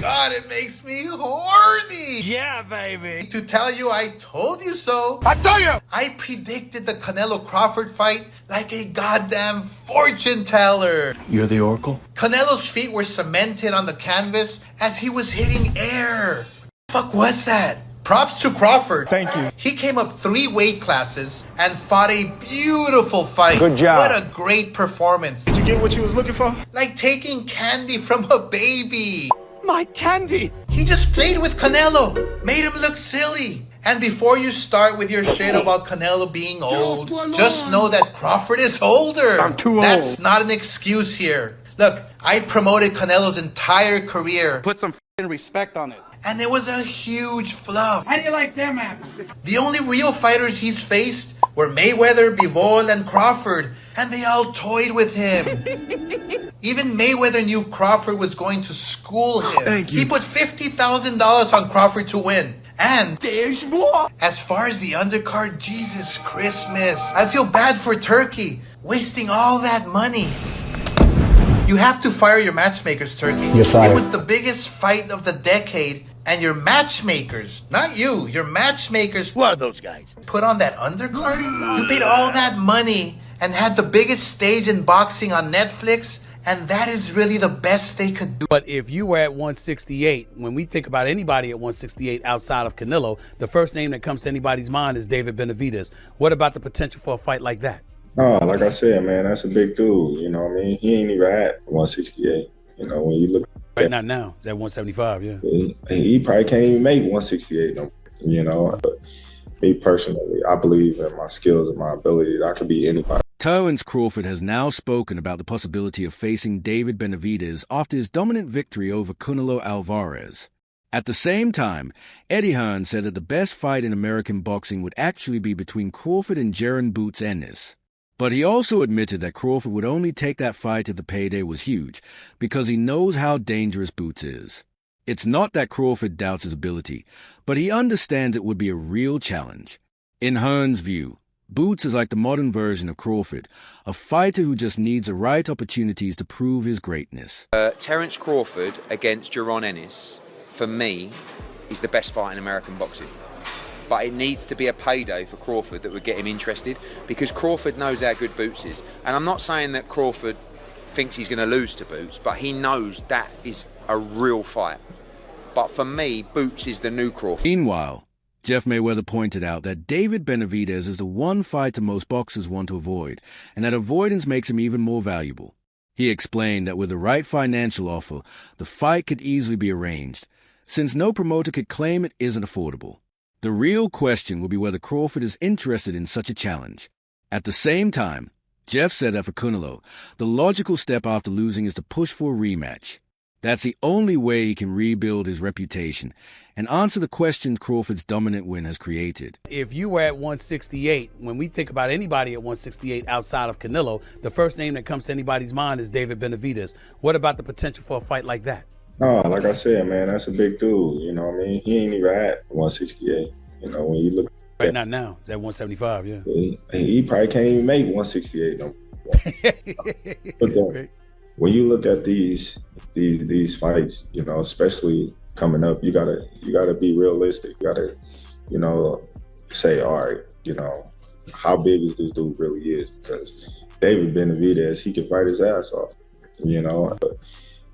God, it makes me horny. Yeah, baby. To tell you I told you so. I told you. I predicted the Canelo Crawford fight like a goddamn fortune teller. You're the Oracle? Canelo's feet were cemented on the canvas as he was hitting air. Fuck was that? Props to Crawford. Thank you. He came up 3 weight classes and fought a beautiful fight. Good job. What a great performance. Did you get what you was looking for? Like taking candy from a baby. My candy! He just played with Canelo, made him look silly. And before you start with your shit about Canelo being old, just know that Crawford is older. I'm too old. That's not an excuse here. Look, I promoted Canelo's entire career. Put some respect on it. And it was a huge flop. How do you like them apples? The only real fighters he's faced were Mayweather, Bivol, and Crawford, and they all toyed with him. Even Mayweather knew Crawford was going to school him. Thank you. He put $50,000 on Crawford to win. And as far as the undercard, Jesus Christmas, I feel bad for Turkey, wasting all that money. You have to fire your matchmakers, Turkey. You're fired. It was the biggest fight of the decade, and your matchmakers, not you, your matchmakers, What are those guys? put on that undercard? You paid all that money and had the biggest stage in boxing on Netflix, and that is really the best they could do. But if you were at 168, when we think about anybody at 168 outside of Canelo, the first name that comes to anybody's mind is David Benavidez. What about the potential for a fight like that? No, like I said, man, that's a big dude. You know what I mean? He ain't even at 168. You know, when you look Right, not now. It's at 175, yeah. he probably can't even make 168 no more, you know. But me personally, I believe in my skills and my ability that I could beat anybody. Terence Crawford has now spoken about the possibility of facing David Benavidez after his dominant victory over Canelo Alvarez. At the same time, Eddie Hearn said that the best fight in American boxing would actually be between Crawford and Jaron Boots Ennis. But he also admitted that Crawford would only take that fight if the payday was huge, because he knows how dangerous Boots is. It's not that Crawford doubts his ability, but he understands it would be a real challenge. In Hearn's view, Boots is like the modern version of Crawford, a fighter who just needs the right opportunities to prove his greatness. Terence Crawford against Jaron Ennis, for me, is the best fight in American boxing. But it needs to be a payday for Crawford that would get him interested, because Crawford knows how good Boots is. And I'm not saying that Crawford thinks he's going to lose to Boots, but he knows that is a real fight. But for me, Boots is the new Crawford. Meanwhile, Jeff Mayweather pointed out that David Benavidez is the one fighter most boxers want to avoid, and that avoidance makes him even more valuable. He explained that with the right financial offer, the fight could easily be arranged, since no promoter could claim it isn't affordable. The real question will be whether Crawford is interested in such a challenge. At the same time, Jeff said that for Canelo, the logical step after losing is to push for a rematch. That's the only way he can rebuild his reputation and answer the questions Crawford's dominant win has created. If you were at 168, when we think about anybody at 168 outside of Canelo, the first name that comes to anybody's mind is David Benavidez. What about the potential for a fight like that? No, like I said, man, that's a big dude. You know what I mean? He ain't even at 168. You know, when you look Right, not now. It's at 175, yeah. he probably can't even make 168 no more. But when you look at these fights, you know, especially coming up, you gotta be realistic. You gotta, you know, say, all right, you know, how big is this dude really is? Because David Benavidez, he can fight his ass off, you know. But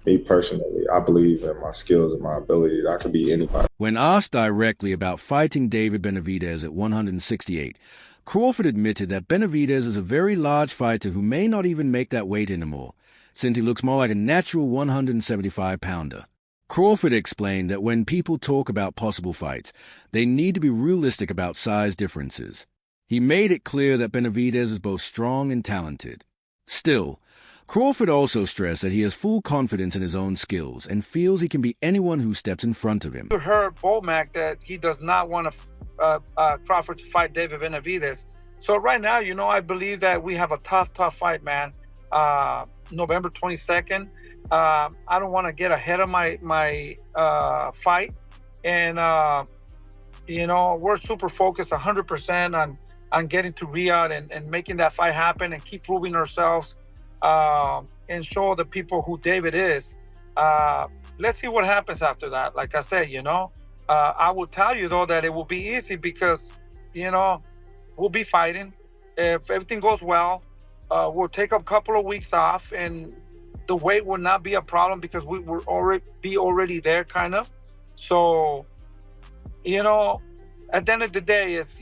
me personally, I believe in my skills and my ability that I can beat anybody. When asked directly about fighting David Benavidez at 168, Crawford admitted that Benavidez is a very large fighter who may not even make that weight anymore, since he looks more like a natural 175-pounder. Crawford explained that when people talk about possible fights, they need to be realistic about size differences. He made it clear that Benavidez is both strong and talented. Still, Crawford also stressed that he has full confidence in his own skills and feels he can beat anyone who steps in front of him. You heard Bomac that he does not want Crawford to fight David Benavidez. So right now, you know, I believe that we have a tough fight, man. November 22nd. I don't want to get ahead of my fight. And, you know, we're super focused 100% on getting to Riyadh and making that fight happen and keep proving ourselves and show the people who David is. Let's see what happens after that. Like I said, I will tell you though that it will be easy because, we'll be fighting. If everything goes well, we'll take a couple of weeks off, and the weight will not be a problem because we will already there, kind of. So, at the end of the day, it's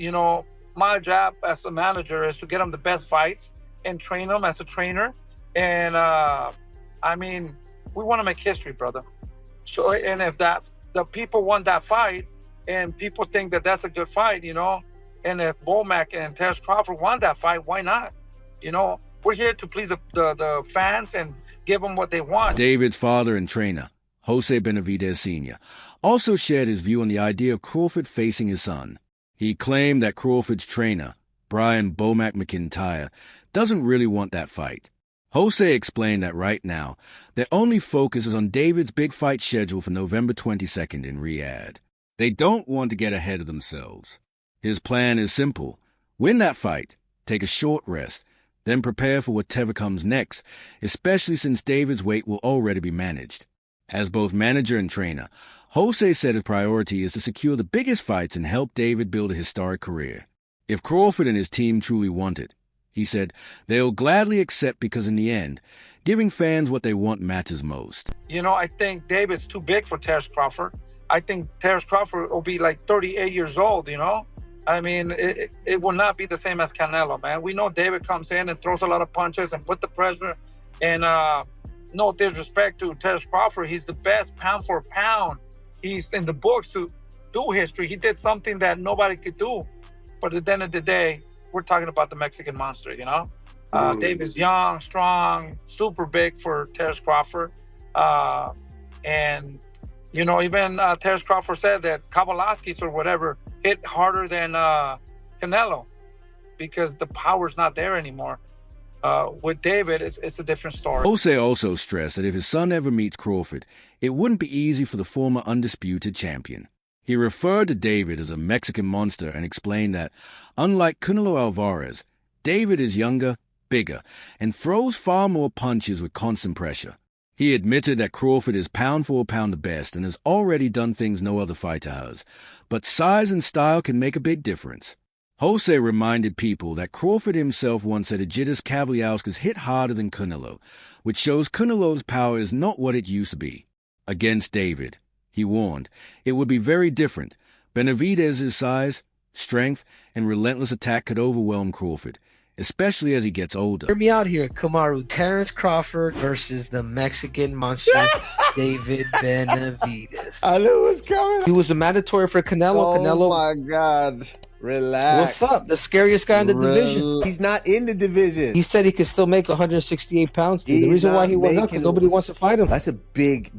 my job as a manager is to get them the best fights and train them as a trainer. And we want to make history, brother. So, and if the people want that fight, and people think that that's a good fight, and if Bomac and Terence Crawford want that fight, why not? We're here to please the fans and give them what they want. David's father and trainer, Jose Benavidez Sr., also shared his view on the idea of Crawford facing his son. He claimed that Crawford's trainer, Brian Bomac McIntyre, doesn't really want that fight. Jose explained that right now, their only focus is on David's big fight schedule for November 22nd in Riyadh. They don't want to get ahead of themselves. His plan is simple: win that fight, take a short rest, then prepare for whatever comes next, especially since David's weight will already be managed. As both manager and trainer, Jose said his priority is to secure the biggest fights and help David build a historic career. If Crawford and his team truly want it, he said, they'll gladly accept because in the end, giving fans what they want matters most. I think David's too big for Terence Crawford. I think Terence Crawford will be like 38 years old, it will not be the same as Canelo, man. We know David comes in and throws a lot of punches and put the pressure. And no disrespect to Terence Crawford, he's the best pound for pound. He's in the books to do history. He did something that nobody could do. But at the end of the day, we're talking about the Mexican monster, David's young, strong, super big for Terence Crawford. And even Terence Crawford said that Kavalaskis or whatever hit harder than Canelo because the power's not there anymore. With David, it's a different story. Jose also stressed that if his son ever meets Crawford, it wouldn't be easy for the former undisputed champion. He referred to David as a Mexican monster and explained that, unlike Canelo Alvarez, David is younger, bigger, and throws far more punches with constant pressure. He admitted that Crawford is pound for pound the best and has already done things no other fighter has, but size and style can make a big difference. Jose reminded people that Crawford himself once said Egidijus Kabliauskas hit harder than Canelo, which shows Canelo's power is not what it used to be. Against David, he warned, it would be very different. Benavidez's size, strength, and relentless attack could overwhelm Crawford, especially as he gets older. Hear me out here, Kamaru. Terence Crawford versus the Mexican monster, David Benavidez. I knew it was coming. He was the mandatory for Canelo. Oh my God. Relax. What's up? The scariest guy in the division. He's not in the division. He said he could still make 168 pounds. Dude. The reason why he was up because nobody wants to fight him. That's a big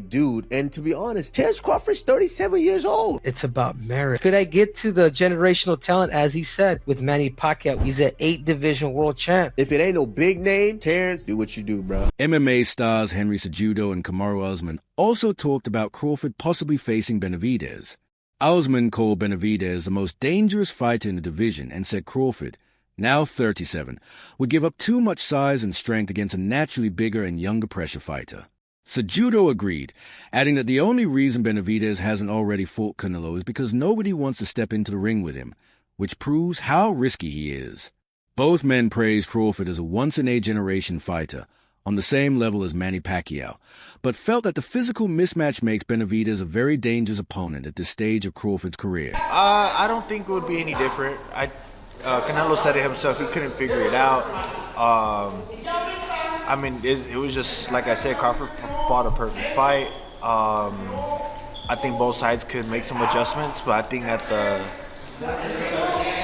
dude. And to be honest, Terence Crawford's 37 years old. It's about merit. Could I get to the generational talent, as he said, with Manny Pacquiao? He's an 8-division world champ. If it ain't no big name, Terence, do what you do, bro. MMA stars Henry Cejudo and Kamaru Usman also talked about Crawford possibly facing Benavidez. Usman called Benavidez the most dangerous fighter in the division and said Crawford, now 37, would give up too much size and strength against a naturally bigger and younger pressure fighter. Cejudo agreed, adding that the only reason Benavidez hasn't already fought Canelo is because nobody wants to step into the ring with him, which proves how risky he is. Both men praised Crawford as a once-in-a-generation fighter, on the same level as Manny Pacquiao, but felt that the physical mismatch makes Benavidez a very dangerous opponent at this stage of Crawford's career. I don't think it would be any different. Canelo said it himself, he couldn't figure it out. It was just, like I said, Crawford fought a perfect fight. I think both sides could make some adjustments, but I think that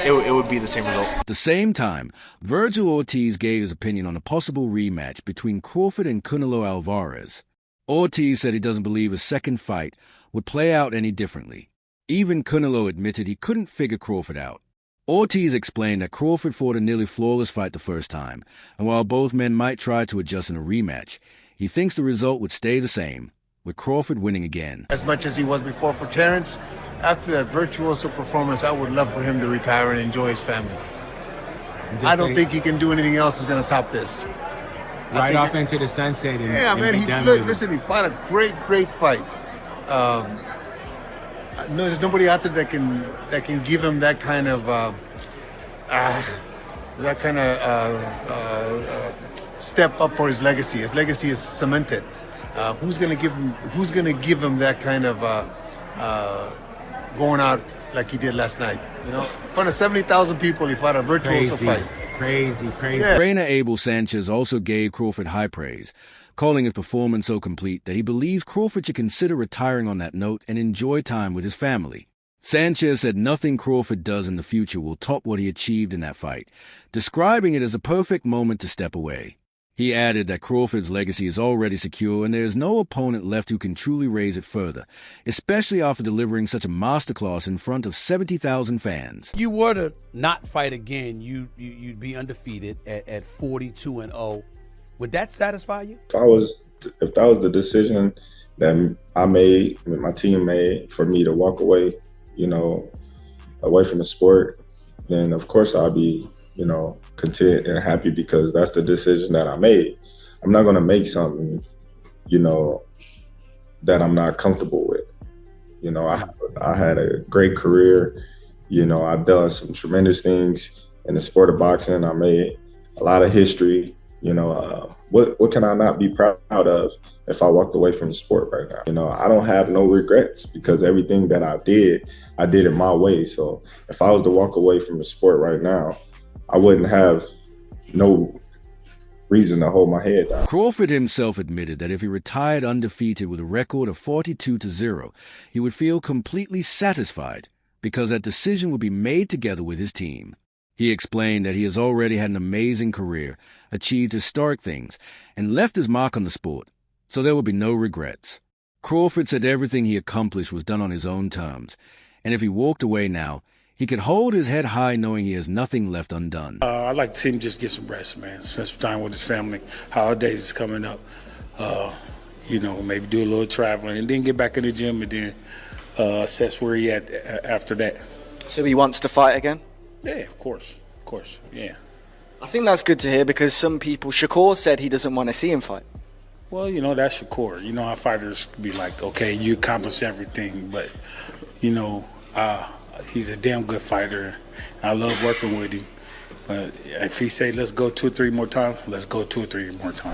it would be the same result. At the same time, Virgil Ortiz gave his opinion on a possible rematch between Crawford and Canelo Alvarez. Ortiz said he doesn't believe a second fight would play out any differently. Even Canelo admitted he couldn't figure Crawford out. Ortiz explained that Crawford fought a nearly flawless fight the first time, and while both men might try to adjust in a rematch, he thinks the result would stay the same, with Crawford winning again. As much as he was before for Terence, after that virtuoso performance, I would love for him to retire and enjoy his family. I don't think he can do anything else that's going to top this. right off into the sunset. And, yeah, and man. be done with it. Listen, he fought a great fight. No, there's nobody out there that can give him that kind of step up for his legacy. His legacy is cemented. Who's gonna give him that kind of going out like he did last night? You know, in front of 70,000 people, he fought a virtuoso fight. Crazy. Yeah. Trainer Abel Sanchez also gave Crawford high praise, calling his performance so complete that he believes Crawford should consider retiring on that note and enjoy time with his family. Sanchez said nothing Crawford does in the future will top what he achieved in that fight, describing it as a perfect moment to step away. He added that Crawford's legacy is already secure and there is no opponent left who can truly raise it further, especially after delivering such a masterclass in front of 70,000 fans. You were to not fight again, you'd be undefeated at 42-0. Would that satisfy you? If that was the decision that I made, my team made, for me to walk away, away from the sport, then of course I'll be, content and happy because that's the decision that I made. I'm not going to make something, that I'm not comfortable with. I had a great career. I've done some tremendous things in the sport of boxing. I made a lot of history. What can I not be proud of if I walked away from the sport right now? I don't have no regrets because everything that I did it my way. So if I was to walk away from the sport right now, I wouldn't have no reason to hold my head down. Crawford himself admitted that if he retired undefeated with a record of 42-0, he would feel completely satisfied because that decision would be made together with his team. He explained that he has already had an amazing career, achieved historic things, and left his mark on the sport, so there would be no regrets. Crawford said everything he accomplished was done on his own terms, and if he walked away now, he could hold his head high knowing he has nothing left undone. I'd like to see him just get some rest, man. Spend some time with his family. Holidays is coming up. Maybe do a little traveling and then get back in the gym and then assess where he at after that. So he wants to fight again? Yeah, of course, yeah. I think that's good to hear because some people, Shakur said he doesn't want to see him fight. Well, that's Shakur. You know how fighters be like, okay, you accomplish everything, but, he's a damn good fighter. I love working with him. But if he say, let's go 2 or 3 more times, let's go 2 or 3 more times.